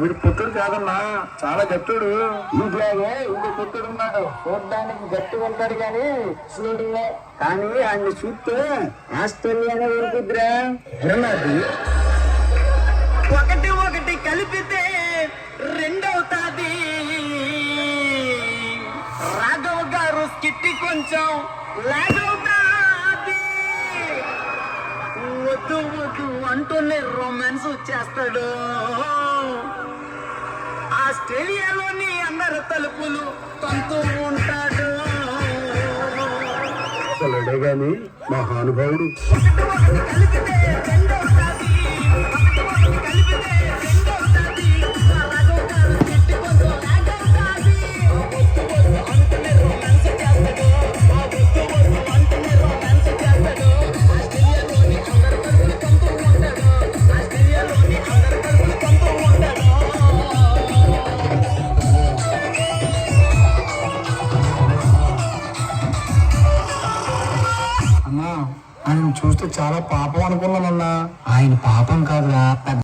వీడు పుత్రుడు కాదన్నా, చాలా గట్టుడు. ఇంట్లాగే ఇంకో పుత్రుడు ఉన్నాడు, చూడడానికి గట్టిగా ఉంటాడు కానీ చూడులే. కానీ ఆయన్ని చూస్తే ఆస్ట్రేలియానే ఉరుకుద్రా. ఒకటి ఒకటి కలిపితే రెండవుతాది. రాఘవ్ గారు స్కిట్టి కొంచెం లాగవుతాది. వద్దు వద్దు అంటూనే రొమాన్స్ చేస్తాడు. ఆస్ట్రేలియాలోని అందరు తలుపులు తంతూ ఉంటాడు. అసలుడే గాని మహానుభావుడు. ఒకటి ఒకటి కలిపితే రెండవుతాది. ఒకటి ఒకటి కలిపితే రెండవుతాది. రాఘవ్ గారు స్కిట్టి కొంచెం లాగవుతాది. వద్దు వద్దు అంటూనే రొమాన్స్ చేస్తాడు. వద్దు వద్దు అంటూనే రొమాన్స్ చేస్తాడు. ఆస్ట్రేలియాలోని అందరు తలుపులు తంతూ ఉంటాడు. ఆస్ట్రేలియాలోని అందరు తలుపులు తంతూ ఉంటాడు. అన్నా, ఆయన చూస్తే చాలా పాపం అనుకున్నానన్నా. ఆయన పాపం కాదురా, పెద్ద